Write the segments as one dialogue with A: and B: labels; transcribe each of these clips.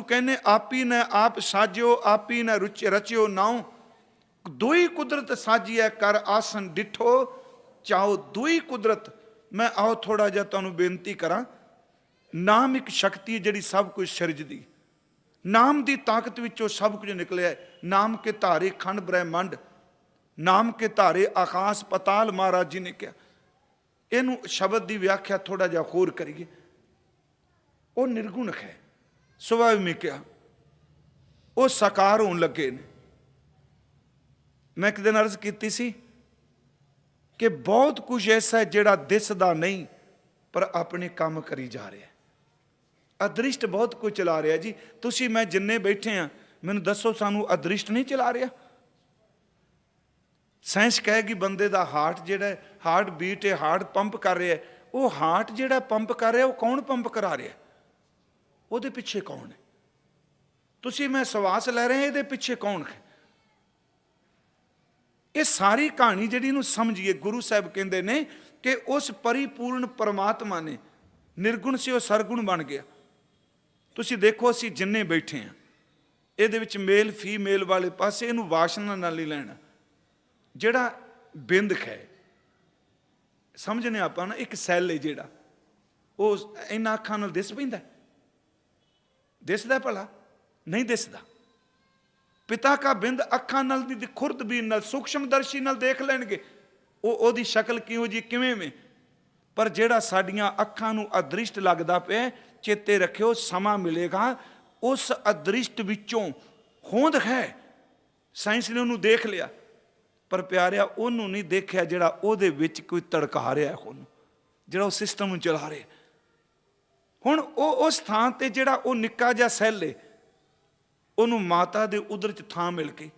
A: सतगुरु कहने आपी ने आप साजियो आपी ने रचियो नाओ, दुई कुदरत साजिए कर आसन डिठो चाहो दुई कुदरत। मैं आओ थोड़ा जिहा तुहानूं बेनती करा, नाम एक शक्ति जिहड़ी सब कुछ सिरजदी, नाम की ताकत विचों सब कुछ निकलिया। नाम के धारे खंड ब्रह्मंड, नाम के धारे आकाश पताल। महाराज जी ने कहा इनू शब्द की व्याख्या थोड़ा जिहा होर करिए। वो निर्गुण है, स्वाभाविक कहा वो साकार होने लगे ने। मैं एक दिन अर्ज की सी कि बहुत कुछ ऐसा है जिहड़ा दिसदा नहीं पर अपने काम करी जा रहा है। अदृष्ट बहुत कुछ चला रहा जी। तुसी मैं जिन्ने बैठे हैं मैनू दसो सानू अदृष्ट नहीं चला रहा? साइंस कहेगी बंदे दा हार्ट जिहड़ा हार्ट बीट है, हार्ट पंप कर रहा है। वो हार्ट जिहड़ा पंप कर रहा है वो कौन पंप करा रहा है? ਉਹਦੇ ਪਿੱਛੇ कौन है? तुसी मैं सवास लै रहे हैं, ये पिछे कौन है? ये सारी कहानी जी समझिए। गुरु साहब कहते हैं कि उस परिपूर्ण परमात्मा ने निर्गुण से वह सरगुण बन गया। तुसी देखो असी जिन्ने बैठे हैं ये मेल फीमेल वाले पासे इनू वासना नाल ही लेना। जिहड़ा बिंद है समझने आप ना, एक सैल है जिहड़ा वो इन्हां अखां नाल दिस पैंदा, दिसदा भला नहीं दिसदा। पिता का बिंद अखां नाल दी खुर्दबीन नाल सूक्ष्मदर्शी नाल देख लैणगे ओदी शक्ल किहों जी किवें में। पर जिहड़ा साडियां अखां नूं अदृष्ट लगदा पिया, चेते रखियो समा मिलेगा उस अदृष्ट विचों होंद है। साइंस ने उन्होंने देख लिया पर प्यारिया उन्होंने नहीं देखा जिहड़ा उहदे विच कोई तड़का रहा है, उन्होंने जिहड़ा उस सिस्टम चला रहा। हुण उस थां ते जिहड़ा वो निक्का जिहा सैल है उन्होंने माता दे उदर च थां मिल के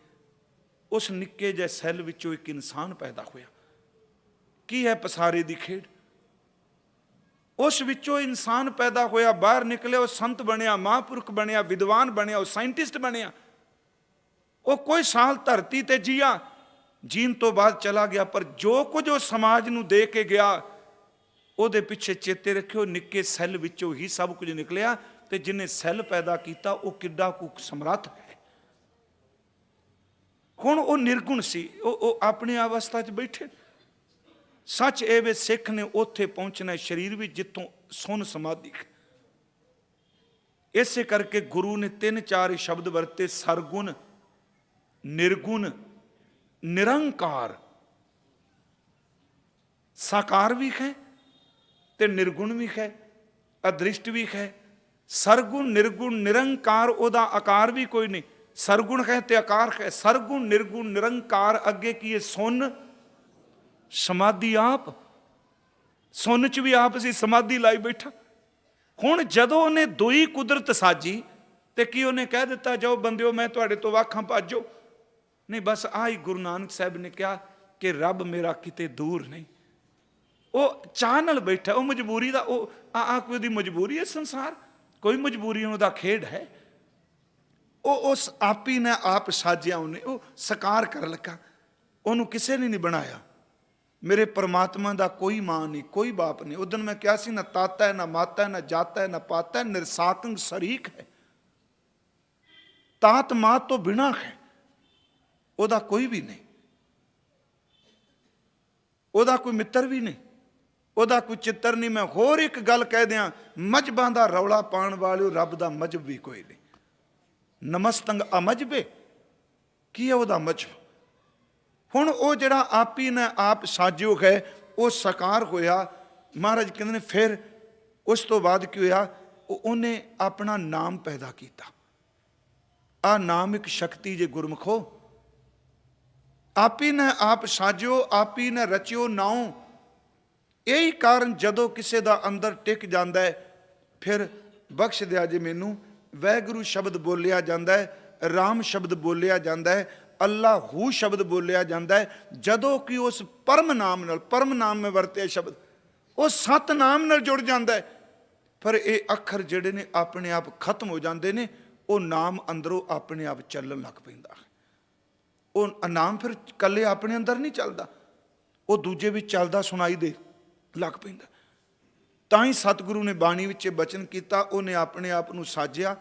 A: उस निक्के जिहे सैल विचों एक इंसान पैदा होया। की है पसारे दी खेड? उस विचों इंसान पैदा होया, बाहर निकले, वो संत बनया, महापुरख बनया, विद्वान बनया, वो साइंटिस्ट बनया। वो कोई साल धरती ते जिया, जीन तो बाद चला गया। पर जो कुछ वो समाज नूं दे के गया ਉਹਦੇ ਪਿੱਛੇ चेते रखियो निक्के सैल विचों ही सब कुछ निकलिया। ते जिन्हें सैल पैदा किया वो किड्डा कु समर्थ है। हुण वो निर्गुण सी, वो अपनी अवस्था च बैठे। सच ए वे सिख ने उत्थे पहुंचना शरीर भी जितों सुन समाधि। इसे करके गुरु ने 3-4 शब्द वरते, सरगुण, निर्गुण, निरंकार। साकार भी है ते निर्गुण भी है, अदृष्ट भी है। सरगुण निर्गुण निरंकार, ओदा आकार भी कोई नहीं। सरगुण है ते आकार है। सरगुण निर्गुण निरंकार अगे की सुन समाधि आप। सुन च भी आप सी, समाधि लाई बैठा। हुण जदों ने दुई कुदरत साजी ते की उन्हें कह दिता जाओ बंदिओ मैं तुहाडे तो वाखां भाजो। नहीं, बस आई गुरु नानक साहब ने कहा कि रब मेरा किते दूर नहीं। वो चाह नाल बैठा, वो मजबूरी का वो कोई दी मजबूरी है संसार, कोई मजबूरी उहदा खेड है। वो उस आप ही ने आप साजिया, उन्हें वो साकार कर लगा। उन्होंने किसी ने नहीं बनाया। मेरे परमात्मा का कोई मां नहीं, कोई बाप नहीं। उदन मैं क्या सी, ना ताता है, ना माता है, ना जाता है, ना पाता है, निरसाकंग शरीक है। तात मात तो बिना है, उहदा कोई भी नहीं, उहदा कोई मित्र भी नहीं, उहदा कोई चित्र नहीं। मैं होर एक गल कह दियां, मजहबां दा रौला पाउण वाले रब दा मजहब भी कोई नहीं। नमस्तंग अमजबे की है उहदा मजहब। हुण वो जिहड़ा आप ही ने आप साजियो है वो साकार होया। महाराज कहते हैं फिर उस तो बाद की होया, उन्हें अपना नाम पैदा किया। आ नाम एक शक्ति जे गुरमुखो। आप ही ने आप साजियो, आप ही ने रचियो नाओ। यही कारण जदों किसी का अंदर टिक जाता है फिर बख्श दिया जे मैनू वैगुरु शब्द बोलिया जाता है, राम शब्द बोलिया जाता है, अल्लाह हू शब्द बोलिया जाता है। जदों कि उस परम नाम नाल, परम नाम में वरते शब्द उस सत नाम नाल जुड़ जाता है। पर ये अखर जिहड़े ने अपने आप खत्म हो जाते हैं। वो नाम अंदरों अपने आप चलन लग पैंदा है। वो नाम फिर कल्ले अपने अंदर नहीं चलता, वो दूजे भी चलता सुनाई दे लग पैंदा। तां ही सतगुरु ने बाणी विच बचन किया, उन्हें अपने आप नूं साजिया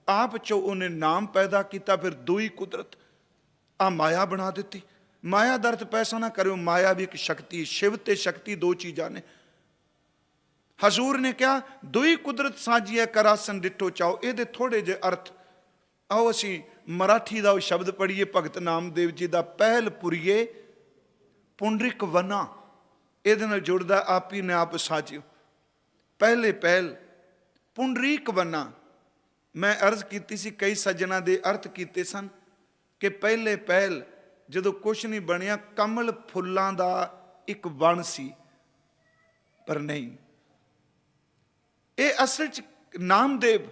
A: ਆਪ ਚੋਂ ਉਹਨੇ ਨਾਮ ਪੈਦਾ ਕੀਤਾ, ਫਿਰ ਦੂਈ ਕੁਦਰਤ ਆ ਮਾਇਆ ਬਣਾ ਦਿੱਤੀ। ਮਾਇਆ ਦਾ ਅਰਥ ਪੈਸਾ ਨਾ ਕਰਿਓ, ਮਾਇਆ ਵੀ ਇੱਕ ਸ਼ਕਤੀ, ਸ਼ਿਵ ਤੇ ਸ਼ਕਤੀ ਦੋ ਚੀਜ਼ਾਂ ਨੇ। ਹਜ਼ੂਰ ਨੇ ਕਿਹਾ ਦੁਈ ਕੁਦਰਤ ਸਾਜੀਐ ਕਰਾਸਨ ਡਿੱਠੋ ਚਾਓ। ਇਹਦੇ ਥੋੜੇ ਜਿਹੇ ਅਰਥ ਆਓ ਅਸੀਂ ਮਰਾਠੀ ਦਾ ਉਹ ਸ਼ਬਦ ਪੜ੍ਹੀਏ ਭਗਤ ਨਾਮਦੇਵ ਜੀ ਦਾ, ਪਹਿਲ ਪੁਰੀਏ ਪੁੰਡਰਿਕ ਵਨਾ। ਇਹਦੇ ਨਾਲ ਜੁੜਦਾ ਆਪੀ ਨੇ ਆਪ ਸਾਜਿਓ, ਪਹਿਲੇ ਪਹਿਲ ਪੁੰਡਰੀਕ ਵਨਾ। ਮੈਂ ਅਰਜ਼ ਕੀਤੀ ਸੀ, ਕਈ ਸੱਜਣਾ ਦੇ ਅਰਥ ਕੀਤੇ ਸਨ ਕਿ ਪਹਿਲੇ ਪਹਿਲ ਜਦੋਂ ਕੁਛ ਨਹੀਂ ਬਣਿਆ, ਕਮਲ ਫੁੱਲਾਂ ਦਾ ਇੱਕ ਵਣ ਸੀ, ਪਰ ਨਹੀਂ। ਇਹ ਅਸਲ 'ਚ ਨਾਮਦੇਵ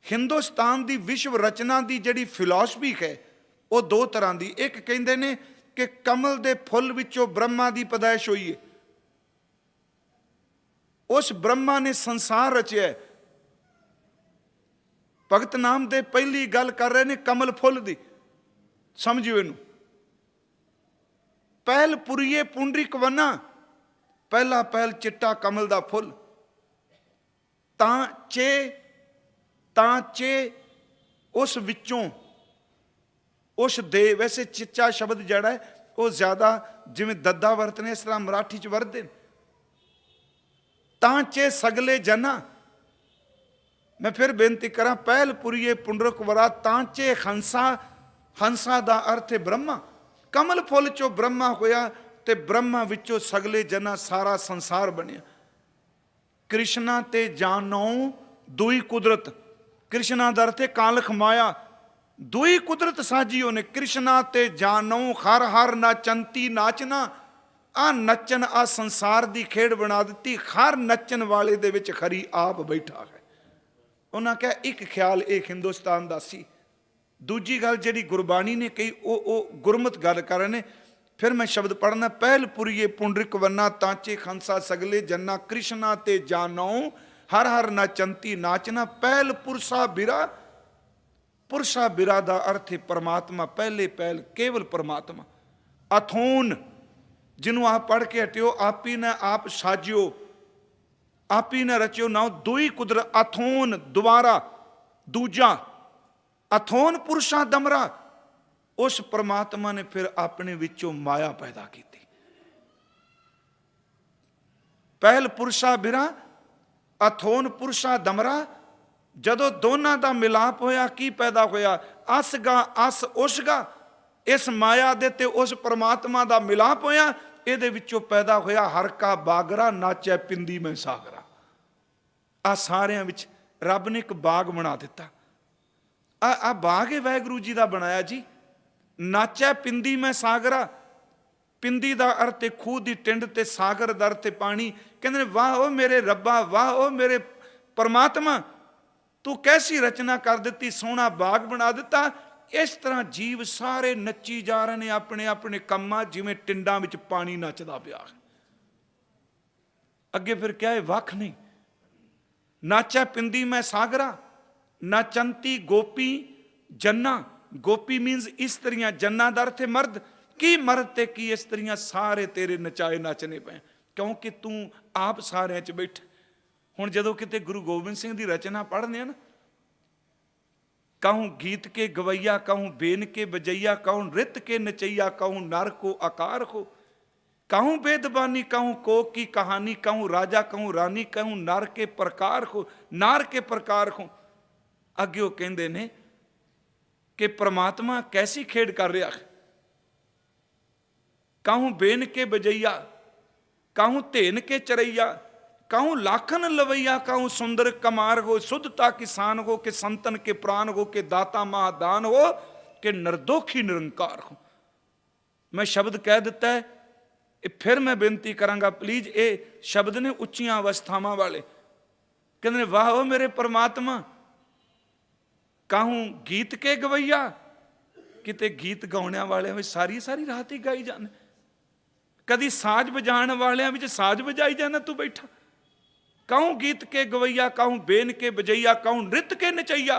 A: ਹਿੰਦੁਸਤਾਨ ਦੀ ਵਿਸ਼ਵ ਰਚਨਾ ਦੀ ਜਿਹੜੀ ਫਿਲਾਸਫੀ ਹੈ ਉਹ ਦੋ ਤਰ੍ਹਾਂ ਦੀ। ਇੱਕ ਕਹਿੰਦੇ ਨੇ ਕਿ ਕਮਲ ਦੇ ਫੁੱਲ ਵਿੱਚੋਂ ਬ੍ਰਹਮਾ ਦੀ ਪੈਦਾਇਸ਼ ਹੋਈ ਹੈ, ਉਸ ਬ੍ਰਹਮਾ ਨੇ ਸੰਸਾਰ ਰਚਿਆ। ਭਗਤ ਨਾਮਦੇਵ ਪਹਿਲੀ ਗੱਲ ਕਰ ਰਹੇ ਨੇ ਕਮਲ ਫੁੱਲ ਦੀ, ਸਮਝਿਓ ਇਹਨੂੰ। ਪਹਿਲ ਪੁਰੀਏ ਪੁੰਡਰਿਕ ਵਨਾ, ਪਹਿਲਾ ਪਹਿਲ ਚਿੱਟਾ ਕਮਲ ਦਾ ਫੁੱਲ। ਤਾਂ ਚੇ ਉਸ ਵਿੱਚੋਂ, ਉਸ ਦੇ, ਵੈਸੇ ਚਿੱਚਾ ਸ਼ਬਦ ਜਿਹੜਾ ਹੈ ਉਹ ਜ਼ਿਆਦਾ ਜਿਵੇਂ ਦੱਦਾ ਵਰਤਨੇ ਇਸ ਤਰ੍ਹਾਂ ਮਰਾਠੀ 'ਚ ਵਰਤਦੇ ਨੇ। ਤਾਂ ਚੇ ਸਗਲੇ ਜਨਾ, ਮੈਂ ਫਿਰ ਬੇਨਤੀ ਕਰਾਂ, ਪਹਿਲ ਪੁਰੀਏ ਪੁੰਡਰਕ ਵਰਾ ਤਾਂ ਚੇ ਹੰਸਾ। ਹੰਸਾ ਦਾ ਅਰਥ ਹੈ ਬ੍ਰਹਮਾ। ਕਮਲ ਫੁੱਲ ਚੋਂ ਬ੍ਰਹਮਾ ਹੋਇਆ ਤੇ ਬ੍ਰਹਮਾ ਵਿੱਚੋਂ ਸਗਲੇ ਜਨਾ, ਸਾਰਾ ਸੰਸਾਰ ਬਣਿਆ। ਕ੍ਰਿਸ਼ਨਾ ਤੇ ਜਾਨੋ ਦੁਈ ਕੁਦਰਤ। ਕ੍ਰਿਸ਼ਨਾ ਦਾ ਅਰਥ ਹੈ ਕਾਲਖ ਮਾਇਆ। ਦੁਈ ਕੁਦਰਤ ਸਾਜੀ ਉਹਨੇ, ਕ੍ਰਿਸ਼ਨਾ ਤੇ ਜਾਨੋ ਹਰ ਹਰ ਨਾਚੰਤੀ ਨਾਚਨਾ। ਆ ਨੱਚਣ, ਆ ਸੰਸਾਰ ਦੀ ਖੇਡ ਬਣਾ ਦਿੱਤੀ। ਹਰ ਨੱਚਣ ਵਾਲੇ ਦੇ ਵਿੱਚ ਖਰੀ ਆਪ ਬੈਠਾ ਹੈ। ਉਹਨਾਂ ਕਿਹਾ ਇੱਕ ਖਿਆਲ ਇਹ ਹਿੰਦੁਸਤਾਨ ਦਾ ਸੀ। ਦੂਜੀ ਗੱਲ ਜਿਹੜੀ ਗੁਰਬਾਣੀ ਨੇ ਕਹੀ ਉਹ ਗੁਰਮਤ ਗੱਲ ਕਰ ਰਹੇ ਨੇ। ਫਿਰ ਮੈਂ ਸ਼ਬਦ ਪੜ੍ਹਨਾ, ਪਹਿਲ ਪੁਰੀਏ ਪੁੰਡਰਿਕ ਵੰਨਾ ਤਾਂਚੇ ਖੰਸਾ ਸਗਲੇ ਜੰਨਾ। ਕ੍ਰਿਸ਼ਨਾ ਤੇ ਜਾਨੋ ਹਰ ਹਰ ਨਾਚੰਤੀ ਨਾਚਨਾ। ਪਹਿਲ ਪੁਰਸ਼ਾ ਬਿਰਾ। ਪੁਰਸ਼ਾ ਬਿਰਾ ਦਾ ਅਰਥ ਹੈ ਪਰਮਾਤਮਾ, ਪਹਿਲੇ ਪਹਿਲ ਕੇਵਲ ਪਰਮਾਤਮਾ। ਅਥੋਨ, ਜਿਹਨੂੰ ਆਪ ਪੜ੍ਹ ਕੇ ਹਟਿਓ, ਆਪੀ ਨੇ ਆਪ ਸਾਜਿਓ, ਆਪੀ ਨੇ ਰਚਿਓ ਨਾ। ਦੁਈ ਕੁਦਰਤ, ਅਥੋਨ ਦੁਬਾਰਾ, ਦੂਜਾ ਅਥੋਨ ਪੁਰਸ਼ਾ ਦਮਰਾ। ਉਸ ਪਰਮਾਤਮਾ ਨੇ ਫਿਰ ਆਪਣੇ ਵਿੱਚੋਂ ਮਾਇਆ ਪੈਦਾ ਕੀਤੀ। ਪਹਿਲ ਪੁਰਸ਼ਾ ਬਿਰਾ, ਅਥੋਨ ਪੁਰਸ਼ਾ ਦਮਰਾ। ਜਦੋਂ ਦੋਨਾਂ ਦਾ ਮਿਲਾਪ ਹੋਇਆ ਕੀ ਪੈਦਾ ਹੋਇਆ? ਅਸਗਾ ਅਸ ਉਸਗਾ। ਇਸ ਮਾਇਆ ਦੇ ਤੇ ਉਸ ਪਰਮਾਤਮਾ ਦਾ ਮਿਲਾਪ ਹੋਇਆ, ਇਹਦੇ ਵਿੱਚੋਂ ਪੈਦਾ ਹੋਇਆ ਹਰ ਕਾ ਬਾਗਰਾ ਨਾਚੈ ਪਿੰਦੀ ਮੈਂ ਸਾਗਰਾ। ਆ ਸਾਰਿਆਂ ਵਿੱਚ ਰੱਬ ਨੇ ਇੱਕ ਬਾਗ ਬਣਾ ਦਿੱਤਾ। ਆ ਬਾਗ ਹੈ ਵਾਹਿਗੁਰੂ ਜੀ ਦਾ ਬਣਾਇਆ ਜੀ। ਨਾਚੈ ਪਿੰਦੀ ਮੈਂ ਸਾਗਰਾ। ਪਿੰਦੀ ਦਾ ਅਰਥ ਹੈ ਖੂਹ ਦੀ ਟਿੰਡ ਤੇ ਸਾਗਰ ਦਾ ਅਰਥ ਹੈ ਪਾਣੀ। ਕਹਿੰਦੇ ਨੇ ਵਾਹ ਉਹ ਮੇਰੇ ਰੱਬਾ, ਵਾਹ ਉਹ ਮੇਰੇ ਪਰਮਾਤਮਾ, ਤੂੰ ਕੈਸੀ ਰਚਨਾ ਕਰ ਦਿੱਤੀ, ਸੋਹਣਾ ਬਾਗ ਬਣਾ ਦਿੱਤਾ। ਇਸ ਤਰ੍ਹਾਂ ਜੀਵ ਸਾਰੇ ਨੱਚੀ ਜਾ ਰਹੇ ਨੇ ਆਪਣੇ ਆਪਣੇ ਕੰਮਾਂ, ਜਿਵੇਂ ਟਿੰਡਾਂ ਵਿੱਚ ਪਾਣੀ ਨੱਚਦਾ ਪਿਆ। ਅੱਗੇ ਫਿਰ ਕਿਹਾ, ਵੱਖ ਨਹੀਂ। ਨਾਚੈ ਪਿੰਦੀ ਮੈਂ ਸਾਗਰਾ, ਨਾਚੰਤੀ ਗੋਪੀ ਜੰਨਾ। ਗੋਪੀ ਮੀਨਸ ਇਸਤਰੀਆਂ, ਜੰਨਾ ਦਾ ਅਰਥ ਹੈ ਮਰਦ। ਕੀ ਮਰਦ ਤੇ ਕੀ ਇਸਤਰੀਆਂ, ਸਾਰੇ ਤੇਰੇ ਨਚਾਏ ਨੱਚਨੇ ਪਏ, ਕਿਉਂਕਿ ਤੂੰ ਆਪ ਸਾਰਿਆਂ 'ਚ ਬੈਠਾ। ਹੁਣ ਜਦੋਂ ਕਿਤੇ ਗੁਰੂ ਗੋਬਿੰਦ ਸਿੰਘ ਦੀ ਰਚਨਾ ਪੜ੍ਹਦੇ ਆ ਨਾ, कहूँ गीत के गवैया, कहूँ बेन के बजैया, कहूँ नृत्य के नचैया, कहूँ नर को आकार हो, कहूँ बेदबानी, कहूँ कोक की कहानी, कहूँ राजा, कहूँ रानी, कहूँ नर के प्रकार हो, नार के प्रकार हो। अगे वो कहते ने कि परमात्मा कैसी खेड कर रहा है। कहूँ बेन के बजैया, कहूँ धेन के चरैया, कहूँ लाखन लवैया, कहूँ सुंदर कमार हो, शुद्धता किसान हो, कि संतन के प्राण हो, कि दाता महादान हो, कि निर्दोखी निरंकार हो। मैं शब्द कह दिता है, फिर मैं बेनती करांगा प्लीज। ये शब्द ने उच्चियां अवस्थावां वाले। कहते ने वाह ओ मेरे परमात्मा, कहूँ गीत के गवैया, किते गीत गाने वाले में सारी सारी रात ही गाई जाने, कदी साज बजाने वाले में साज बजाई जाना तू बैठा। कहूँ गीत के गवैया, कहूँ बेन के बजैया, कहूँ नृत्य के नचैया।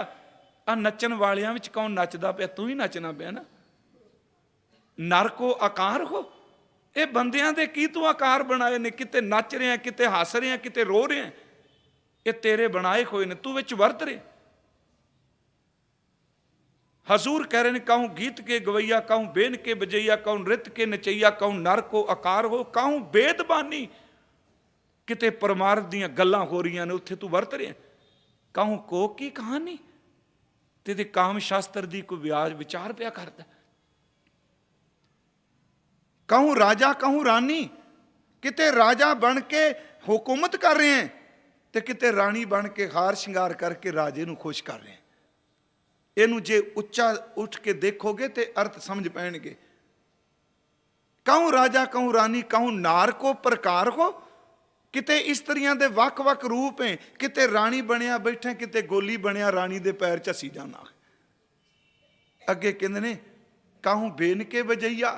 A: आ नचन वालियां विच कौन नचदा पिया? तू ही नचना पिया ना। नर को आकार हो, ये बंदियां दे की तू आकार बनाए ने? किते नच रहे हैं, किते हस रहे हैं, किते रो रहे हैं। ये तेरे बनाए हुए ने, तू विच वरत रहे। हजूर कह रहे हैं, कहूँ गीत के गवैया, कहूँ बेन के बजैया, कहूँ नृत्य के नचैया, कहूँ नर को आकार हो, कहूँ बेदबानी। किते परमार्थ ਦੀਆਂ ਗੱਲਾਂ ਹੋ ਰਹੀਆਂ ਨੇ, ਉੱਥੇ ਤੂੰ ਵਰਤ ਰਿਹਾ। कहूँ ਕੋਕ की कहानी, ਤੇ ਕਾਮ ਸ਼ਾਸਤਰ ਦੀ ਕੋਈ ਵਿਆਜ ਵਿਚਾਰ ਪਿਆ ਕਰਦਾ। कहूँ राजा, कहूँ रानी, किते राजा बन के हुकूमत कर रहे हैं, ਤੇ किते रानी बन के हार श्रृंगार करके राजे ਨੂੰ खुश कर रहे हैं। ਇਹਨੂੰ ਜੇ ਉੱਚਾ ਉੱਠ ਕੇ ਦੇਖੋਗੇ ਤੇ ਅਰਥ ਸਮਝ ਪੈਣਗੇ। कहूँ राजा, कहूँ रानी, कहूँ नार को प्रकार हो, किते इस्त्रियां दे वख वख रूप है, किते रानी बनया बैठे, किते गोली बनया रानी दे पैर झसी जाना। अगे कहंदे ने कहूँ बेन के वजैया,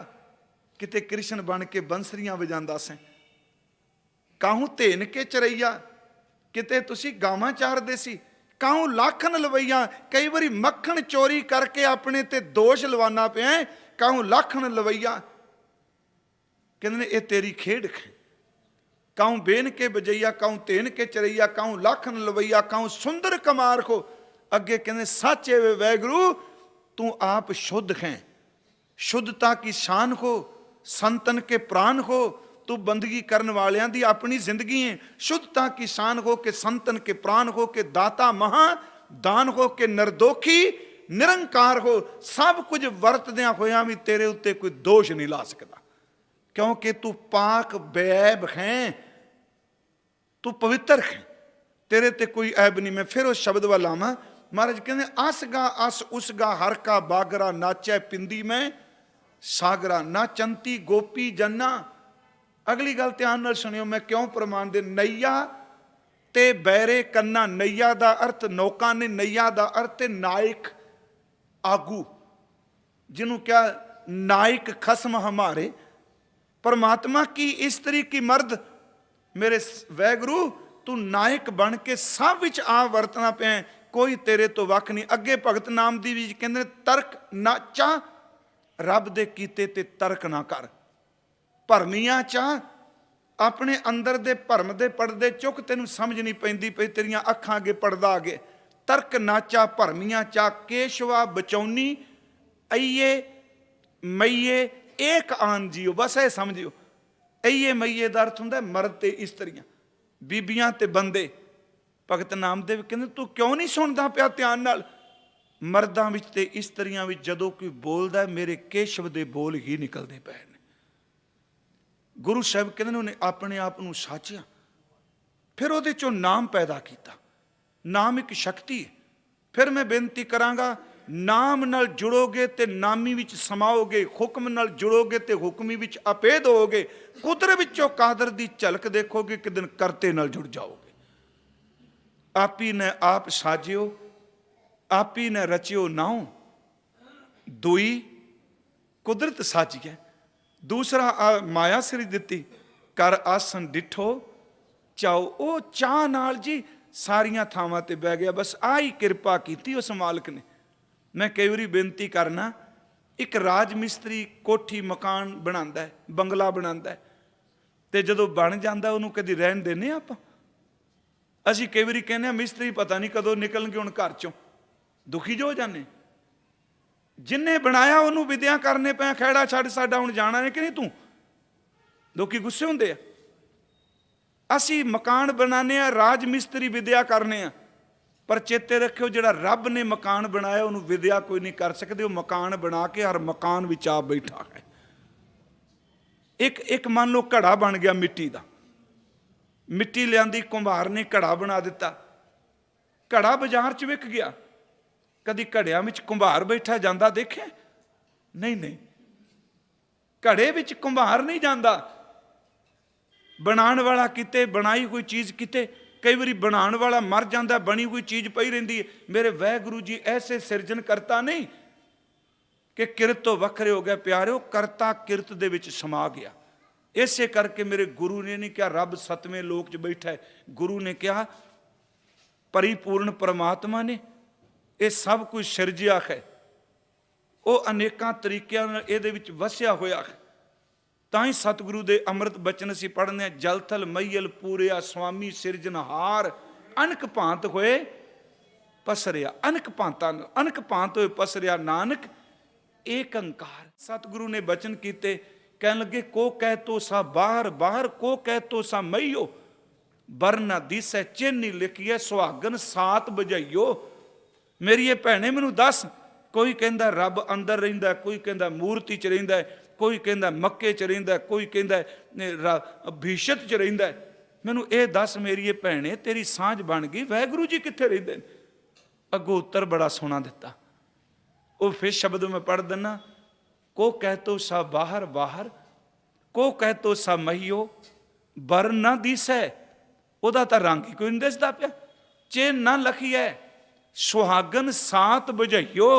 A: किते कृष्ण बन के बंसरियां वजांदा से। कहूँ धेन के चरैया, किते तुसी गावां चारदे सी। कहूँ लाखन लवैया, कई बारी मक्खन चोरी करके अपने ते दोष लवाना पिया। कहूँ लाखन लवैया, कहंदे ने ये तेरी खेड है। कहूँ बेन के बजैया, कहूँ धेन के चरैया, कहूँ लाखन लवैया, कहूँ सुंदर कमार को। अगे कहने साचे वे वैगुरु तू आप शुद्ध है, शुद्धता की शान हो, संतन के प्राण हो, तू बंदगी करने वालियां दी अपनी जिंदगी है। शुद्धता की शान हो के संतन के प्राण हो के दाता महा दान हो के निर्दोखी निरंकार हो। सब कुछ वरतद्या होया भी तेरे उत्ते कोई दोष नहीं ला सकता, क्योंकि तू पाक बैब है, तू पवित्र है, तेरे ते कोई ऐब नहीं। मैं फिर उस शब्द वाल आवां। महाराज कहते अस गा अस उस गा हर का बागरा, नाचै पिंदी में सागरा, नाचंती गोपी जन्ना। अगली गल ध्यान नाल सुनियो, मैं क्यों प्रमाण दे। नैया ते बैरे कन्ना, नैया दा अर्थ नौका ने, नैया दा अर्थ नायक आगू, जिन्हों क्या नायक खसम हमारे। परमात्मा की स्त्री की मर्द, मेरे वैगुरु तू नायक बन के सब विच आ वरतना पे, कोई तेरे तो वख नहीं। अगे भगत नाम दी भी कहंदे तर्क ना चा, रब दे कीते ते तर्क ना कर। भरमियां चा, अपने अंदर दे भरम दे पड़दे चुक, तेनू समझ नहीं पैंदी पई, तेरियां अखां अगे पड़दा आ गए। तर्क नाचा भरमियां चा, केशवा बचौनी अइये मईये एक आन जियो। बस ये समझियो, अइये मईये दा अर्थ हुंदा मर्द ते इस्त्रियां, बीबियां ते बंदे। भगत नामदेव कहंदे तू क्यों नहीं सुनदा पिया ध्यान नाल। मर्दां विच ते इस्त्रियां विच जदों कोई बोलदा है, मेरे केशव दे बोल ही निकलदे पए ने। गुरु साहब कहंदे ने उन्हें अपने आप नूं साचिया, फिर उहदे चों नाम पैदा कीता। नाम एक शक्ति है। फिर मैं बेनती करांगा, नाम नाल जुड़ोगे ते नामी विच समाओगे, हुक्म नाल जुड़ोगे ते हुक्मी विच अपेद होगे। कुदरत विचों कादर दी झलक देखोगे, एक दिन करते नाल जुड़ जाओगे। आप ही ने आप साजियो, आप ही ने रचियो नाओ, दुई कुदरत साजिए। दूसरा माया सिर दिती, कर आसन डिठो चाओ। ओ चाह नाल जी सारियां थावां ते बह गया। बस आई किरपा कीती उस मालिक ने। मैं कई बारी बेनती करना, एक राज मिस्त्री कोठी मकान बनांदा है, बंगला बनांदा है, ते जदों बन जांदा उहनूं कदी रहन देने आपां। असीं कई बारी कहने मिस्त्री पता नहीं कदों निकलणगे हुण घर चों, दुखी जो हो जाने। जिन्हें बनाया उन्होंने विद्या करने पे, खैड़ा छड़ साडा हुण जाना है कि नहीं तू। लोकी गुस्से हुंदे आ। असी मकान बनाने आ, राज मिस्त्री विद्या करने आ, पर चेते रखियो जिहड़ा रब ने मकान बनाया उन्होंने विद्या कोई नहीं कर सकते। वो मकान बना के हर मकान विच आ बैठा है। एक मान लो घड़ा बन गया मिट्टी का, मिट्टी लियांदी कुम्हार ने घड़ा बना दिता, घड़ा बाजार च विक गया। कदी घड़िया में कुम्हार बैठा जाता देखे? नहीं नहीं, घड़े विच कुम्हार नहीं जाता। बनाने वाला किते, बनाई कोई चीज़ किते। कई बारी बनाने वाला मर जाता, बनी कोई चीज़ पई रहिंदी है। मेरे वाहिगुरू जी ऐसे सिरजन करता नहीं कि किरत तो वखरे हो गया। प्यारिओ, करता किरत दे विच समा गया। इसे करके मेरे गुरु ने नहीं कहा रब सतवें लोक च बैठा है। गुरु ने कहा परिपूर्ण परमात्मा ने ये सब कुछ सिरजिया है, वो अनेकों तरीकों ये वसिया होया है। ताई सतगुरु दे अमृत बचन असीं पढ़ने, जल थल मैयल पूरिया स्वामी सिरजनहार, अनक भांत होए ਪਸਰਿਆ ਅਨਕ ਭਾਂਤਾਂ ਅਨਕ ਭਾਂਤ ਹੋਏ ਪਸਰਿਆ ਨਾਨਕ ਏਕ ਓੰਕਾਰ। ਸਤਿਗੁਰੂ ਨੇ ਬਚਨ ਕੀਤੇ, ਕਹਿਣ ਲੱਗੇ ਕੋ ਕਹਿ ਤੋ ਸਾ ਬਾਹਰ ਬਾਹਰ, ਕੋ ਕਹਿ ਤੋ ਸਾ ਮਈਓ, ਬਰਨਾ ਦਿਸੈ ਚਿੰਨੀ ਲਿਖੀਐ ਸੁਹਾਗਨ ਸਾਤ ਬਜਾਈਓ। ਮੇਰੀਏ ਭੈਣੇ ਮੈਨੂੰ ਦੱਸ, ਕੋਈ ਕਹਿੰਦਾ ਰੱਬ ਅੰਦਰ ਰਹਿੰਦਾ, ਕੋਈ ਕਹਿੰਦਾ ਮੂਰਤੀ 'ਚ ਰਹਿੰਦਾ, ਕੋਈ ਕਹਿੰਦਾ ਮੱਕੇ 'ਚ ਰਹਿੰਦਾ, ਕੋਈ ਕਹਿੰਦਾ ਭੀਸ਼ਤ 'ਚ ਰਹਿੰਦਾ। ਮੈਨੂੰ ਇਹ ਦੱਸ ਮੇਰੀਏ ਭੈਣੇ, ਤੇਰੀ ਸਾਂਝ ਬਣ ਗਈ, ਵਾਹਿਗੁਰੂ ਜੀ ਕਿੱਥੇ ਰਹਿੰਦੇ ਨੇ? ਅੱਗੋਂ ਉੱਤਰ ਬੜਾ ਸੋਹਣਾ ਦਿੱਤਾ। ਉਹ ਫਿਰ ਸ਼ਬਦ ਮੈਂ ਪੜ੍ਹ ਦਿੰਦਾ, ਕੋ ਕਹਿ ਤੋ ਸਾ ਬਾਹਰ ਬਾਹਰ, ਕੋ ਕਹਿ ਤੋ ਸਾ ਮਹੀਓ, ਬਰ ਨਾ ਦਿਸੈ, ਉਹਦਾ ਤਾਂ ਰੰਗ ਹੀ ਕੋਈ ਨਹੀਂ ਦਿਸਦਾ ਪਿਆ। ਚਿੰਨ ਨਾ ਲਖੀਐ ਸੁਹਾਗਨ ਸਾਤ ਬੁਝਾਈਓ,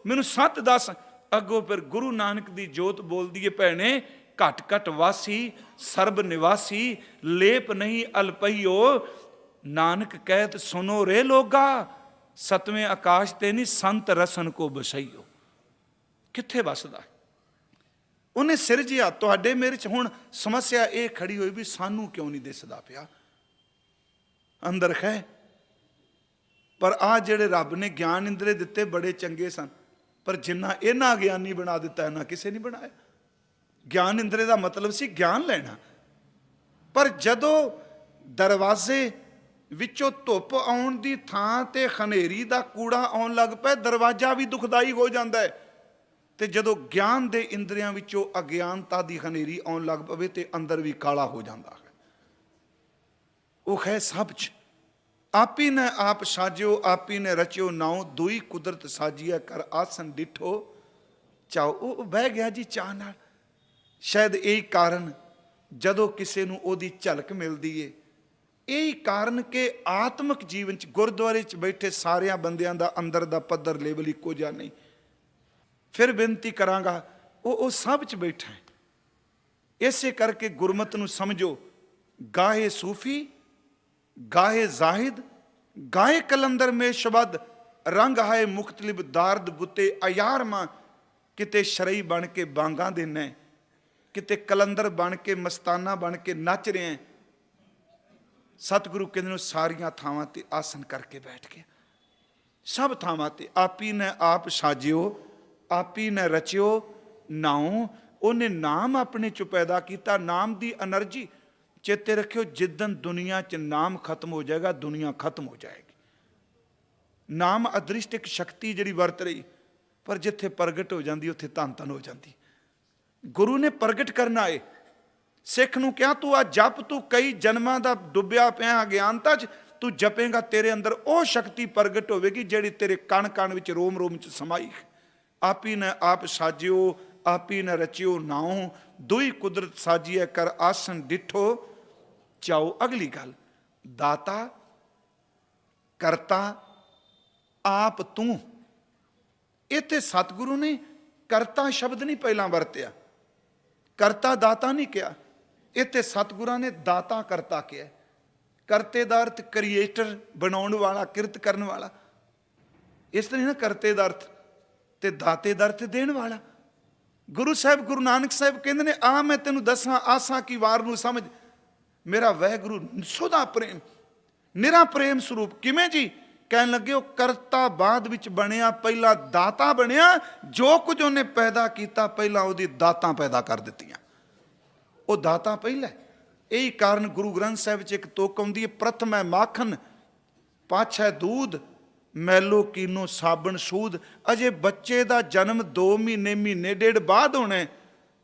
A: ਮੈਨੂੰ ਸੱਤ ਦੱਸ। ਅੱਗੋਂ ਫਿਰ ਗੁਰੂ ਨਾਨਕ ਦੀ ਜੋਤ ਬੋਲਦੀ ਏ, ਭੈਣੇ ਘਟ ਘਟ ਵਾਸੀ ਸਰਬ ਨਿਵਾਸੀ, ਲੇਪ ਨਹੀਂ ਅਲਪਈਓ, ਨਾਨਕ ਕਹਿਤ ਸੁਨੋ ਰੇ ਲੋਗਾ, ਸਤਵੇਂ ਆਕਾਸ਼ ਤੇ ਨਹੀਂ ਸੰਤ ਰਸਨ ਕੋ ਬਸਈਓ। ਕਿੱਥੇ ਵਸਦਾ? ਉਹਨੇ ਸਿਰਜਿਆ। ਤੁਹਾਡੇ ਮੇਰੇ 'ਚ ਹੁਣ ਸਮੱਸਿਆ ਇਹ ਖੜੀ ਹੋਈ ਵੀ ਸਾਨੂੰ ਕਿਉਂ ਨਹੀਂ ਦਿਸਦਾ ਪਿਆ? ਅੰਦਰ ਹੈ। ਪਰ ਆਹ ਜਿਹੜੇ ਰੱਬ ਨੇ ਗਿਆਨ ਇੰਦਰੇ ਦਿੱਤੇ ਬੜੇ ਚੰਗੇ ਸਨ, ਪਰ ਜਿੰਨਾ ਇਹਨਾਂ ਗਿਆਨੀ ਬਣਾ ਦਿੱਤਾ ਇਹਨਾਂ ਕਿਸੇ ਨਹੀਂ ਬਣਾਇਆ। ਗਿਆਨ ਇੰਦਰੇ ਦਾ ਮਤਲਬ ਸੀ ਗਿਆਨ ਲੈਣਾ, ਪਰ ਜਦੋਂ ਦਰਵਾਜ਼ੇ ਵਿੱਚੋਂ ਧੁੱਪ ਆਉਣ ਦੀ ਥਾਂ ਤੇ ਹਨੇਰੀ ਦਾ ਕੂੜਾ ਆਉਣ ਲੱਗ ਪਿਆ, ਦਰਵਾਜ਼ਾ ਵੀ ਦੁਖਦਾਈ ਹੋ ਜਾਂਦਾ ਹੈ। ਤੇ ਜਦੋਂ ਗਿਆਨ ਦੇ ਇੰਦਰੀਆਂ ਵਿੱਚੋਂ ਅਗਿਆਨਤਾ ਦੀ ਹਨੇਰੀ ਆਉਣ ਲੱਗ ਪਵੇ ਤੇ ਅੰਦਰ ਵੀ ਕਾਲਾ ਹੋ ਜਾਂਦਾ ਹੈ। ਉਹ ਹੈ ਸਭ 'ਚ ਆਪੀ ਨੇ ਆਪ ਸਾਜਿਓ, ਆਪੀ ਨੇ ਰਚਿਓ ਨਾਉ, ਦੁਈ ਕੁਦਰਤ ਸਾਜੀਆ ਕਰ ਆਸਨ ਡਿਠੋ ਚਾਓ। ਉਹ ਬਹਿ ਗਿਆ ਜੀ ਚਾਹ ਨਾਲ। ਸ਼ਾਇਦ ਇਹੀ ਕਾਰਨ ਜਦੋਂ ਕਿਸੇ ਨੂੰ ਉਹਦੀ ਝਲਕ ਮਿਲਦੀ ਏ, ਇਹੀ ਕਾਰਨ ਕਿ ਆਤਮਿਕ ਜੀਵਨ 'ਚ ਗੁਰਦੁਆਰੇ 'ਚ ਬੈਠੇ ਸਾਰਿਆਂ ਬੰਦਿਆਂ ਦਾ ਅੰਦਰ ਦਾ ਪੱਧਰ ਲੇਵਲ ਇੱਕੋ ਜਿਹਾ ਨਹੀਂ। ਫਿਰ ਬੇਨਤੀ ਕਰਾਂਗਾ, ਉਹ ਸਭ 'ਚ ਬੈਠਾ ਹੈ। ਇਸੇ ਕਰਕੇ ਗੁਰਮਤ ਨੂੰ ਸਮਝੋ। ਗਾਹੇ ਸੂਫੀ, ਗਾਹੇ ਜ਼ਾਹਿਦ, ਗਾਹੇ ਕਲੰਦਰ ਮੇ ਸ਼ਬਦ, ਰੰਗ ਹਾਏ ਮੁਖਤਲਿਬ ਦਾਰਦ ਬੁੱਤੇ ਅਯਾਰ ਮਾਂ। ਕਿਤੇ ਸ਼ਰਈ ਬਣ ਕੇ ਬਾਂਗਾਂ ਦੇਣਾ, ਕਿਤੇ ਕਲੰਦਰ ਬਣ ਕੇ ਮਸਤਾਨਾ ਬਣ ਕੇ ਨੱਚ ਰਿਹਾ। ਸਤਿਗੁਰੂ ਕਹਿੰਦੇ ਨੂੰ ਸਾਰੀਆਂ ਥਾਵਾਂ ਤੇ ਆਸਨ ਕਰਕੇ ਬੈਠ ਗਿਆ। ਸਭ ਥਾਵਾਂ ਤੇ ਆਪੀ ਨੇ ਆਪ ਸਾਜਿਓ, ਆਪੀ ਨੇ ਰਚਿਓ ਨਾਉ। ਉਹਨੇ ਨਾਮ ਆਪਣੇ ਚੋਂ ਪੈਦਾ ਕੀਤਾ। ਨਾਮ ਦੀ એનર્ਜੀ ਚੇਤੇ ਰੱਖਿਓ, ਜਿੱਦਣ ਦੁਨੀਆ 'ਚ ਨਾਮ ਖਤਮ ਹੋ ਜਾਏਗਾ, ਦੁਨੀਆ ਖਤਮ ਹੋ ਜਾਏਗੀ। ਨਾਮ ਅਦ੍ਰਿਸ਼ਟ ਇੱਕ ਸ਼ਕਤੀ ਜਿਹੜੀ ਵਰਤ ਰਹੀ, ਪਰ ਜਿੱਥੇ ਪ੍ਰਗਟ ਹੋ ਜਾਂਦੀ ਉੱਥੇ ਧੰਨ ਧੰਨ ਹੋ ਜਾਂਦੀ। ਗੁਰੂ ਨੇ ਪ੍ਰਗਟ ਕਰਨਾ ਏ। ਸਿੱਖ ਨੂੰ ਕਿਹਾ, ਤੂੰ ਆ ਜਪ, ਤੂੰ ਕਈ ਜਨਮਾਂ ਦਾ ਡੁੱਬਿਆ ਪਿਆ ਅਗਿਆਨਤਾ 'ਚ, ਤੂੰ ਜਪੇਂਗਾ ਤੇਰੇ ਅੰਦਰ ਉਹ ਸ਼ਕਤੀ ਪ੍ਰਗਟ ਹੋਵੇਗੀ ਜਿਹੜੀ ਤੇਰੇ ਕਣ ਕਣ ਵਿੱਚ ਰੋਮ ਰੋਮ 'ਚ ਸਮਾਈ। ਆਪੀ ਨੇ ਆਪ ਸਾਜਿਓ, ਆਪੀ ਨੇ ਰਚਿਓ ਨਾਉ, ਦੁਈ ਕੁਦਰਤ ਸਾਜੀਐ ਕਰ ਆਸਨ ਡਿਠੋ ਚਾਓ। ਅਗਲੀ ਗੱਲ, ਦਾਤਾ ਕਰਤਾ ਆਪ ਤੂੰ। ਇੱਥੇ ਸਤਿਗੁਰੂ ਨੇ ਕਰਤਾ ਸ਼ਬਦ ਨਹੀਂ ਪਹਿਲਾਂ ਵਰਤਿਆ, ਕਰਤਾ ਦਾਤਾ ਨਹੀਂ ਕਿਹਾ। ਇੱਥੇ ਸਤਿਗੁਰਾਂ ਨੇ ਦਾਤਾ ਕਰਤਾ ਕਿਹਾ। ਕਰਤੇ ਦਾ ਅਰਥ ਕ੍ਰੀਏਟਰ, ਬਣਾਉਣ ਵਾਲਾ, ਕਿਰਤ ਕਰਨ ਵਾਲਾ। ਇਸ ਤਰ੍ਹਾਂ ਨਾ ਕਰਤੇ ਦਾ ਅਰਥ, ਤੇ ਦਾਤੇ ਦਾ ਅਰਥ ਦੇਣ ਵਾਲਾ। ਗੁਰੂ ਸਾਹਿਬ ਗੁਰੂ ਨਾਨਕ ਸਾਹਿਬ ਕਹਿੰਦੇ ਨੇ, ਆ ਮੈਂ ਤੈਨੂੰ ਦੱਸਾਂ ਆਸਾਂ ਕੀ ਵਾਰ ਨੂੰ ਸਮਝ। ਮੇਰਾ ਵਾਹਿਗੁਰੂ ਸੁਦਾ ਪ੍ਰੇਮ, ਨਿਰਾ ਪ੍ਰੇਮ ਸਰੂਪ। ਕਿਵੇਂ ਜੀ? ਕਹਿਣ ਲੱਗੇ, ਉਹ ਕਰਤਾ ਬਾਅਦ ਵਿੱਚ ਬਣਿਆ, ਪਹਿਲਾਂ ਦਾਤਾ ਬਣਿਆ। ਜੋ ਕੁਝ ਉਹਨੇ ਪੈਦਾ ਕੀਤਾ ਪਹਿਲਾਂ ਉਹਦੀ ਦਾਤਾਂ ਪੈਦਾ ਕਰ ਦਿੱਤੀਆਂ। ਉਹ ਦਾਤਾ ਪਹਿਲਾਂ। ਇਹੀ ਕਾਰਨ ਗੁਰੂ ਗ੍ਰੰਥ ਸਾਹਿਬ 'ਚ ਇੱਕ ਤੁਕ ਆਉਂਦੀ ਹੈ, ਪ੍ਰਥਮ ਹੈ ਮਾਖਣ, ਪਾਛੈ ਦੂਧ, ਮੈਲੋ ਕੀਨੋ ਸਾਬਣ ਸੂਦ। ਅਜੇ ਬੱਚੇ ਦਾ ਜਨਮ 2 ਮਹੀਨੇ, ਮਹੀਨੇ ਡੇਢ ਬਾਅਦ ਹੋਣਾ,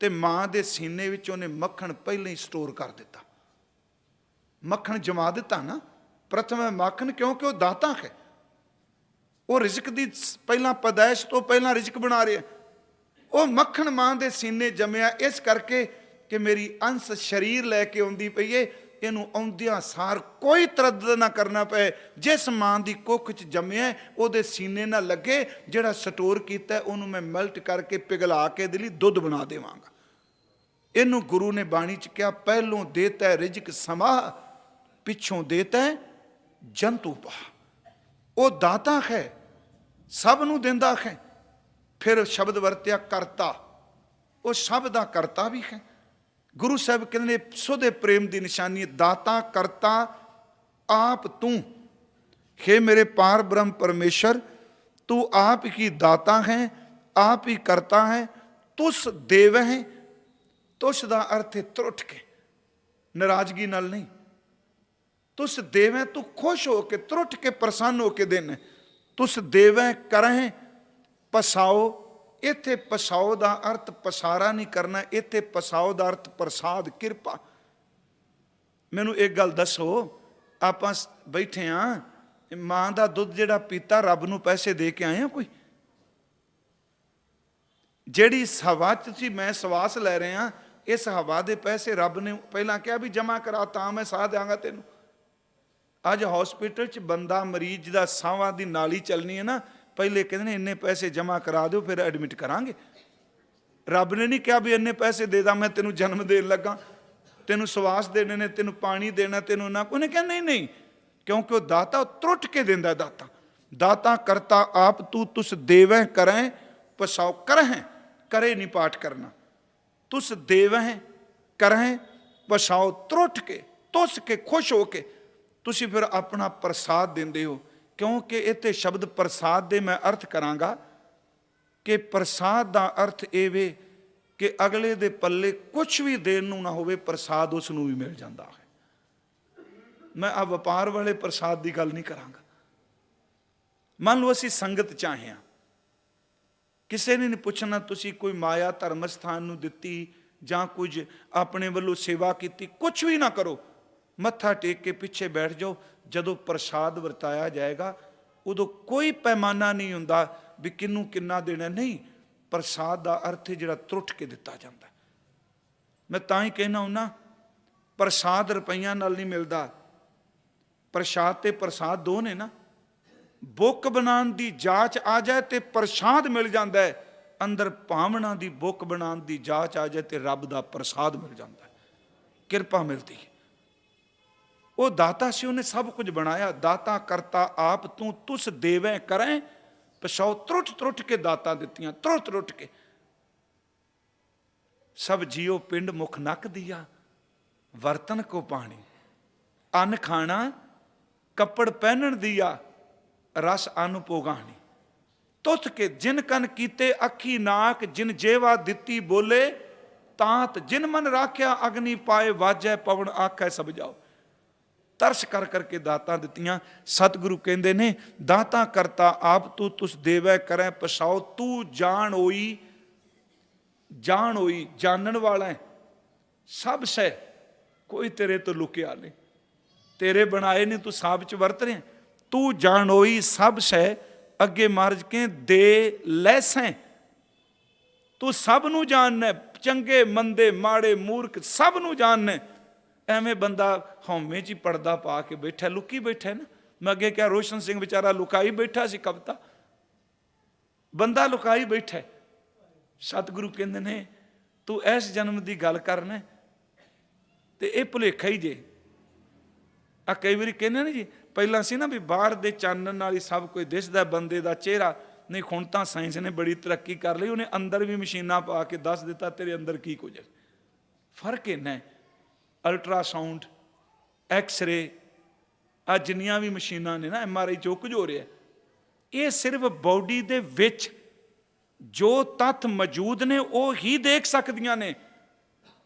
A: ਤੇ ਮਾਂ ਦੇ ਸੀਨੇ ਵਿੱਚ ਉਹਨੇ ਮੱਖਣ ਪਹਿਲਾਂ ਹੀ ਸਟੋਰ ਕਰ ਦਿੱਤਾ, ਮੱਖਣ ਜਮਾ ਦਿੱਤਾ ਨਾ। ਪ੍ਰਥਮ ਹੈ ਮਾਖਣ, ਕਿਉਂਕਿ ਉਹ ਦਾਤਾ ਹੈ। ਉਹ ਰਿਜ਼ਕ ਦੀ ਪਹਿਲਾਂ ਪੈਦਾਇਸ਼ ਤੋਂ ਪਹਿਲਾਂ ਰਿਜ਼ਕ ਬਣਾ ਰਿਹਾ। ਉਹ ਮੱਖਣ ਮਾਂ ਦੇ ਸੀਨੇ ਜੰਮਿਆ ਇਸ ਕਰਕੇ ਕਿ ਮੇਰੀ ਅੰਸ਼ ਸਰੀਰ ਲੈ ਕੇ ਆਉਂਦੀ ਪਈ ਏ, ਇਹਨੂੰ ਆਉਂਦਿਆਂ ਸਾਰ ਕੋਈ ਤਰੱਦਦ ਨਾ ਕਰਨਾ ਪਏ। ਜਿਸ ਮਾਂ ਦੀ ਕੁੱਖ 'ਚ ਜੰਮਿਆ ਉਹਦੇ ਸੀਨੇ ਨਾ ਲੱਗੇ, ਜਿਹੜਾ ਸਟੋਰ ਕੀਤਾ ਉਹਨੂੰ ਮੈਂ ਮੈਲਟ ਕਰਕੇ ਪਿਘਲਾ ਕੇ ਇਹਦੇ ਲਈ ਦੁੱਧ ਬਣਾ ਦੇਵਾਂਗਾ। ਇਹਨੂੰ ਗੁਰੂ ਨੇ ਬਾਣੀ 'ਚ ਕਿਹਾ, ਪਹਿਲੋਂ ਦੇਤਾ ਰਿਜ਼ਕ ਸਮਾ, ਪਿੱਛੋਂ ਦੇਤਾ ਜੰਤੂ ਪਾ। ਉਹ ਦਾਤਾ ਹੈ, ਸਭ ਨੂੰ ਦਿੰਦਾ ਹੈ। ਫਿਰ ਸ਼ਬਦ ਵਰਤਿਆ ਕਰਤਾ, ਉਹ ਸਭ ਦਾ ਕਰਤਾ ਵੀ ਹੈ। ਗੁਰੂ ਸਾਹਿਬ ਕਹਿੰਦੇ ਨੇ ਸੁਦੇ ਪ੍ਰੇਮ ਦੀ ਨਿਸ਼ਾਨੀ, ਦਾਤਾ ਕਰਤਾ ਆਪ ਤੂੰ। हे मेरे पार ब्रह्म परमेश्वर, तू आप ही दाता है, आप ही करता है, तुस देव है। तुस दा अर्थ है त्रुट के, नाराजगी नाल नहीं। तुस देव है, तू खुश हो के, त्रुट के, प्रसन्न हो के देना। तुस देव है करें पसाओ। इत्थे पसाओ दा अर्थ पसारा नहीं करना, इत्थे पसाओ दा अर्थ प्रसाद, किरपा। मैनू एक गल दसो, आपां बैठे हाँ, मां दा दुध जिहड़ा पीता रब नूं पैसे दे के आए हैं कोई? जिहड़ी हवा च मैं सवास लै रहे हाँ, इस हवा के पैसे रब ने पहला कहा भी जमा करा तां मैं साह देंगा तेनों। अज हॉस्पिटल च बंदा मरीज का साहां की नाली चलनी है ना, पहले कहते हैं इन्ने पैसे जमा करा दो फिर एडमिट करांगे। रब ने नहीं कहा भी इन्ने पैसे दे दा मैं तेनों जन्म देन लगा, तेनों सवास देने ने, तेनों पानी देना, तेनों ना। उन्हें कहा नहीं नहीं, क्योंकि वह दाता त्रुट के देंदा। दाता दाता करता आप, तू तुस देवह करें पसाओ। करें करे नहीं पाठ करना, तुस देवह करें पसाओ, त्रुट के, तुस के, खुश हो के तुसी फिर अपना प्रसाद देंदे हो। क्योंकि इत्थे शब्द प्रसाद दे मैं अर्थ करांगा कि प्रसाद का अर्थ एवे कि अगले दे पल्ले कुछ भी देन नूं ना होवे, प्रसाद उस नूं भी मिल जाता है। मैं आ व्यापार वाले प्रसाद की गल नहीं करांगा। मान लो असी संगत चाहे, किसी ने नहीं पूछना तुसी कोई माया धर्म स्थान नूं दित्ती जां कुछ अपने वालों सेवा की, कुछ भी ना करो, मत्था टेक के पिछे बैठ जाओ। जदों प्रसाद वरताया जाएगा उदों कोई पैमाना नहीं हुंदा भी किनू किन्ना देना, नहीं। प्रसाद का अर्थ है जिहड़ा त्रुट के दिता जाता है। मैं तां ही कहना हुन्ना, प्रसाद रुपइयां नाल नहीं मिलता। प्रसाद ते प्रसाद दो ने ना। बुक बनाने की जांच आ जाए तो प्रसाद मिल जाता है, अंदर भावना की बुक बनाने की जांच आ जाए तो रब का प्रसाद मिल जाता है, किरपा मिलती है। वो दाता से उन्हें सब कुछ बनाया। दाता करता आप, तू तुस देवें करें पछाओ। त्रुट त्रुट के दाता दित्तियां, त्रुट त्रुट के। सब जियो पिंड मुख नक दिया, वर्तन को पानी, अन्न खाना कपड़ पहनन दिया, रस अन्न पोगानी। तुथ के जिन कन कीते अखी नाक, जिन जेवा दित्ती बोले तांत, जिन मन राख्या अग्नि पाए, वाजै पवन आखै सब जाओ। तरस कर करके दाता दित्तियां। सतगुरु कहते ने दाता करता आप, तू तुस देवै करें पछाओ। तू जान होई, जान होई जानन वाला है सब सह, कोई तेरे तो लुकिया नहीं, तेरे बनाए नहीं तू साब च वरत रहे। तू जान होई सब सह, अगे मार्ज के दे लैसें। तू सब नू जानना, चंगे मंदे माड़े मूर्ख सब नू जानना। एवें बंदा हौमे च ही पड़दा पा के बैठा, लुकी बैठा ना। मैं अगे क्या रोशन सिंह बेचारा लुकाई बैठा सी कविता, बंदा लुकाई बैठा। सतगुरु कहते ने तू इस जन्म की गल करना तो यह भुलेखा ही जे। आ कई बार कहने ना जी, पहला सी ना भी बाहर दे चानन नाल ही सब कुछ दिसदा बंदे दा चेहरा, नहीं हुण तां साइंस ने बड़ी तरक्की कर ली, उन्हें अंदर भी मशीनां पा के दस दिता तेरे अंदर की कुछ है। फर्क इन्ना है, अल्ट्रासाउंड, एक्सरे, आ जिन्नियां भी मशीनां ने ना, MRI जो कुछ हो रहा है, ये सिर्फ बॉडी दे विच जो तत्थ मौजूद ने वो ही देख सकदियां ने।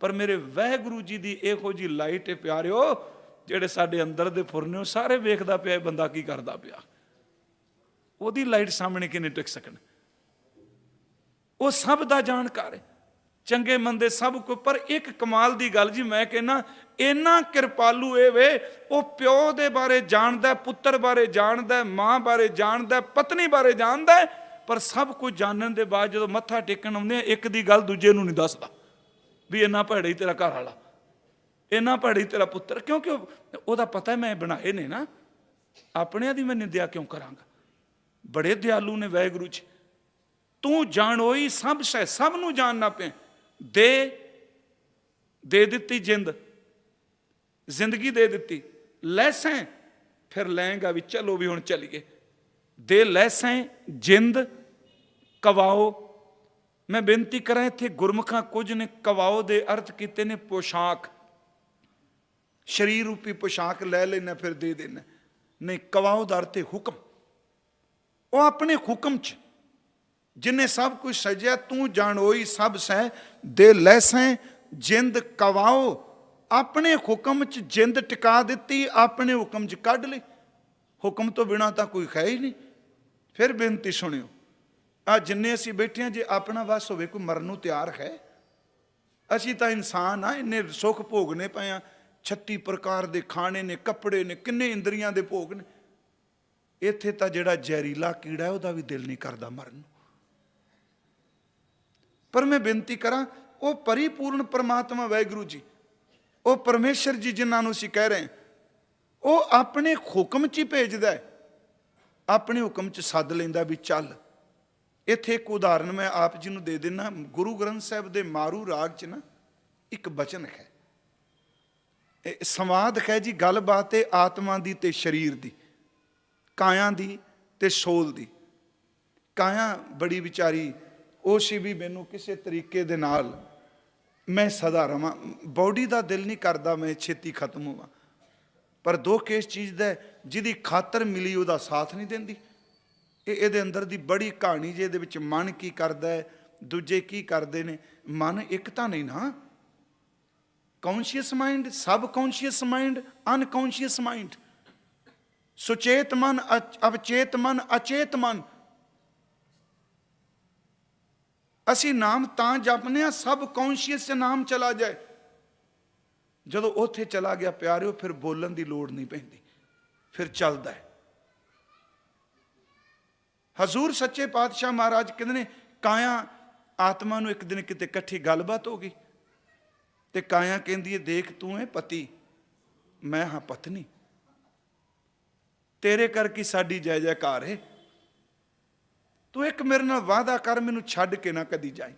A: पर मेरे वाहिगुरू जी की इहो जी लाइट है प्यारिओ, ਜਿਹੜੇ ਸਾਡੇ अंदर ਦੇ फुरने ਉਹ ਸਾਰੇ ਵੇਖਦਾ ਪਿਆ ਬੰਦਾ ਕੀ ਕਰਦਾ ਪਿਆ। ਉਹਦੀ ਲਾਈਟ ਸਾਹਮਣੇ ਕਿਨੇ ਟਿਕ ਸਕਣ? ਉਹ ਸਭ ਦਾ ਜਾਣਕਾਰ ਹੈ, ਚੰਗੇ ਮੰਦੇ ਸਭ ਕੋ। ਪਰ ਇੱਕ ਕਮਾਲ ਦੀ ਗੱਲ ਜੀ, ਮੈਂ ਕਹਿੰਨਾ ਇੰਨਾ ਕਿਰਪਾਲੂ ਇਹ ਵੇ, ਉਹ ਪਿਓ ਦੇ ਬਾਰੇ ਜਾਣਦਾ, ਪੁੱਤਰ ਬਾਰੇ ਜਾਣਦਾ, ਮਾਂ ਬਾਰੇ ਜਾਣਦਾ, ਪਤਨੀ ਬਾਰੇ ਜਾਣਦਾ, ਪਰ ਸਭ ਕੁਝ ਜਾਣਨ ਦੇ ਬਾਅਦ ਜਦੋਂ ਮੱਥਾ ਟੇਕਣ ਆਉਂਦੇ ਆ, ਇੱਕ ਦੀ ਗੱਲ ਦੂਜੇ ਨੂੰ ਨਹੀਂ ਦੱਸਦਾ ਵੀ ਇੰਨਾ ਭੈੜਾ ਹੀ ਤੇਰਾ ਘਰ ਵਾਲਾ, इन्ना भैड़ी तेरा पुत्र। क्योंकि वह पता है मैं बनाए ने ना, अपने दी मैं निंदिया क्यों करांगा। बड़े दयालु ने वाहिगुरू जी। तू जानोई सब शह, सब नू जानना पे। दे दिती जिंद, जिंदगी दे दिती, लैसें फिर लैंगा भी, चलो भी हुण चलीए। दे लैसें जिंद कवाओ। मैं बेनती करा इत्थे गुरमुखां कुछ ने कवाओ दे अर्थ कीते ने पोशाक, शरीर रूपी पोशाक लै लेना फिर दे देना। नहीं, कवाओ दा अर्थ है हुक्म। वो अपने हुक्म च जिन्हें सब कुछ सजया, तू जानोई सब सै दे लैसैं जिंद कवाओ। अपने हुक्म च जिंद टिका दी, अपने हुक्म च कढ़ ली। हुक्म तो बिना तो कोई है ही नहीं। फिर बेनती सुनियो, आ जिन्ने असी बैठे हैं, जे अपना वस होवे कोई मरन नूं तैयार है? असी तो इंसान हाँ, इन्ने सुख भोगने पे आ, 36 प्रकार के खाने ने, कपड़े ने, किन्ने इंद्रियां दे भोग ने। इत्थे तां जिहड़ा जहरीला कीड़ा है उहदा भी दिल नहीं करदा मरन नूं। पर मैं बेनती करा, वो परिपूर्ण परमात्मा वाहिगुरू जी, वो परमेश्वर जी जिन्होंने असीं कह रहे हैं, वो अपने हुक्म च ही भेजदा है, अपने हुक्म च सद लैंदा भी चल। इत्थे एक उदाहरण मैं आप जी नूं दे देना। गुरु ग्रंथ साहिब दे मारू राग च ना एक बचन है, संवाद है जी, गलबात है आत्मा दी ते शरीर दी, काया दी ते सोल दी। काया बड़ी विचारी ਉਹ ਸੀ भी मैनू किसी तरीके दे नाल मैं सदा रवां, बॉडी का दिल नहीं करता मैं छेती खत्म होवां, पर दुख इस चीज़ का जिहदी खातर मिली उसदा साथ नहीं देंदी। ये अंदर दी बड़ी कहानी जे इहदे विच मन की करदा है, दूजे की करते हैं। मन एक तो नहीं ना, कॉन्शियस माइंड, सब conscious mind, unconscious mind, Suchet मन, अवचेत मन, अचेत मन। असी नाम तां जपने आ सब कॉन्शियस च नाम चला जाए, जदों उत्थे चला गया प्यारिओ फिर बोलन की लोड़ नहीं पैंदी, फिर चलदा है। हजूर सच्चे पातशाह महाराज कहते ने, काया आत्मा नूं एक दिन किते इकट्ठी गलबात हो गई, ते काया कहंदी है, देख तू है पति, मैं हाँ पत्नी, तेरे करके साडी जय जयकार है। तू एक मेरे नाल वादा कर, मैनू छड्ड के ना कदी जाई,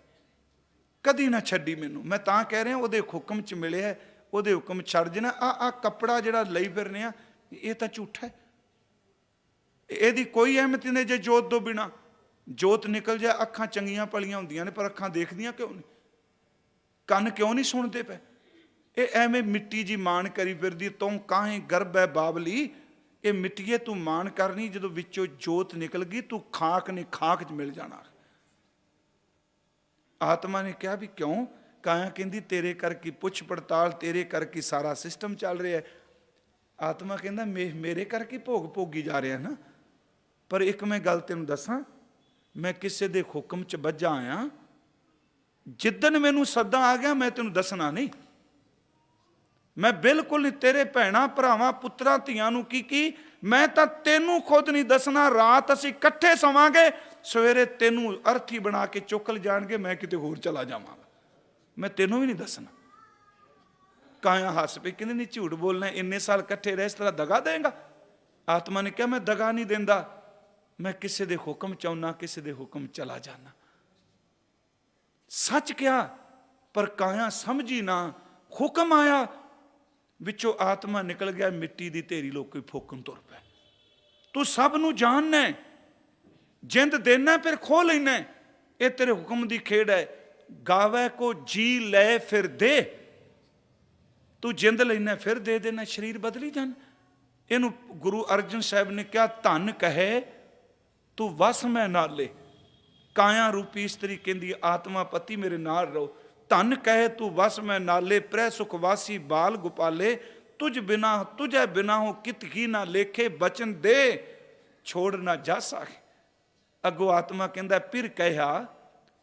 A: कदी ना छड्डी मैनू। मैं तां कह रहा उहदे हुक्म च मिले है, उहदे हुक्म छड्ड देना। आ कपड़ा जिहड़ा लई फिरने आ, ये तो झूठा है, ਇਹਦੀ कोई अहमियत नहीं। जे जोत तो बिना जोत निकल जाए, अखां चंगियां भलियां हुंदियां ने, पर अखां देखदियां क्यों नहीं, ਕੰਨ क्यों नहीं सुनते पे? ये एवें मिट्टी जी मान करी फिरदी, तू काहे गर्भ है बाबली, ये मिट्टीए तू मान करनी, जो विचों जोत निकल गई तू खाक ने खाक च मिल जाना। आत्मा ने कहा भी क्यों? काया कहती तेरे करके पुछ पड़ताल, तेरे करके सारा सिस्टम चल रहा है। आत्मा कहता मेरे करके भोग भोगी जा रहा है ना, पर एक मैं गल तेन दसा, मैं किसी के हुक्म च बज्झा आया, जिदन मैनू सदा आ गया मैं तेन दसना नहीं, मैं बिल्कुल नहीं। तेरे भैणा भरावां पुत्रा धियां नूं की मैं तो तेनू खुद नहीं दसना। रात असीं इकट्ठे सोवांगे, सवेरे तेनू अर्थी बना के चुक जाणगे, मैं किते होर चला जावांगा, मैं तेनू भी नहीं दसना। काया हस पे कहंदे नहीं झूठ बोलना, इन्ने साल इकट्ठे रहे, इस तरह दगा देगा? आत्मा ने कहा मैं दगा नहीं देंदा, मैं किसी दे हुक्म चाहुंदा, किसी दे हुक्म चला जाना। सच क्या? पर काया समझी ना, हुक्म आया, विचों आत्मा निकल गया, मिट्टी दी ढेरी लोग कोई फूकन तुर पै। तू सब नू जानना है, जिंद देना फिर खो लेना, ये तेरे हुक्म दी खेड़ है। गावे को जी ले फिर दे, तू जिंद लेना फिर दे देना, शरीर बदली जाना। इनू गुरु अर्जन साहब ने क्या धन कहे तू वस मैं नाले, काया रूपी इस्त्री कहती आत्मा पति मेरे नाल रहो। धन कहे तू वस मैं नाले, प्रै सुखवासी बाल गोपाले, तुझ बिना तुझे बिना हो कित ही ना लेखे, बचन दे छोड़ ना जा सके। अगो आत्मा कहता फिर कहा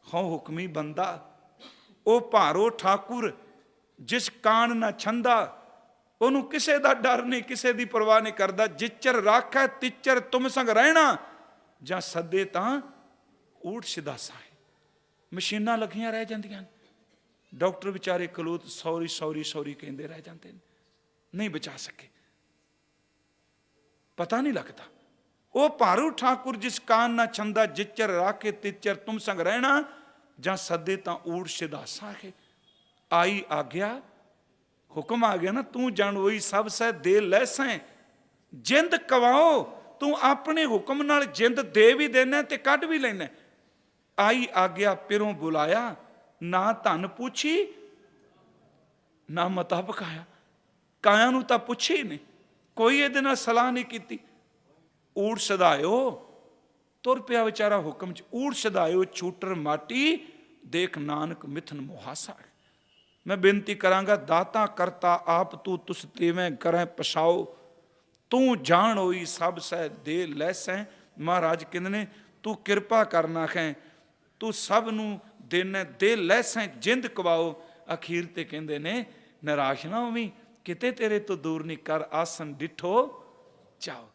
A: हों हुक्मी बंदा, ओ भारो ठाकुर जिस कान ना छंदा, ओनू किसे दा डर नहीं, किसे दी परवाह नहीं करदा। जिचर राखै तिचर तुम संग रहना, जां सदे तां ऊठ सिधासा है। मशीनां लगियां रह जांदियां, डॉक्टर बेचारे कलोत सॉरी सॉरी सॉरी कहते रह जाते हैं, नहीं बचा सके, पता नहीं लगता। वो भारू ठाकुर जिस कान ना छंदा, जिचर राखे तिचर तुम संग रहना, जां सदे तां ऊठ सिधासा है। आई आज्ञा, हुक्म आ गया ना, तू जान वही सब सह दे लैसैं जिंद कवाओ। तू अपने हुक्म नाल जिंद दे भी देना ते कढ भी लेना। आई आज्ञा पिरों बुलाया, ना धन पूछी ना मता पकाया। काया नूं तां पुछे ही नहीं, ਕੋਈ ਇਹਦੇ ਨਾਲ ਸਲਾਹ ਨਹੀਂ ਕੀਤੀ। ਊੜ ਸਦਾਇਓ ਤੁਰ ਪਿਆ ਵਿਚਾਰਾ ਹੁਕਮ 'ਚ। ਊੜ ਸਦਾਇਓ ਛੂਟਰ ਮਾਟੀ, ਦੇਖ ਨਾਨਕ ਮਿਥਨ ਮੁਹਾਸਾ। ਮੈਂ ਬੇਨਤੀ ਕਰਾਂਗਾ, ਦਾਤਾ ਕਰਤਾ ਆਪ ਤੂੰ, ਤੁਸ ਤੇਵੇਂ ਕਰੈ ਪਛਾਓ, ਤੂੰ ਜਾਣ ਹੋਈ ਸਭ ਸਹਿ ਦੇ ਲੈਸੈਂ। ਮਹਾਰਾਜ ਕਹਿੰਦੇ ਨੇ ਤੂੰ ਕਿਰਪਾ ਕਰਨਾ ਹੈ, ਤੂੰ ਸਭ ਨੂੰ ਦੇਣਾ ਦੇ ਲੈਸੈਂ, ਜਿੰਦ ਕਵਾਓ। ਅਖੀਰ ਤੇ ਕਹਿੰਦੇ ਨੇ ਨਿਰਾਸ਼ ਨਾ ਹੋਵੀਂ, ਕਿਤੇ ਤੇਰੇ ਤੋਂ ਦੂਰ ਨਹੀਂ, ਕਰ ਆਸਨ ਡਿਠੋ ਚਾਓ।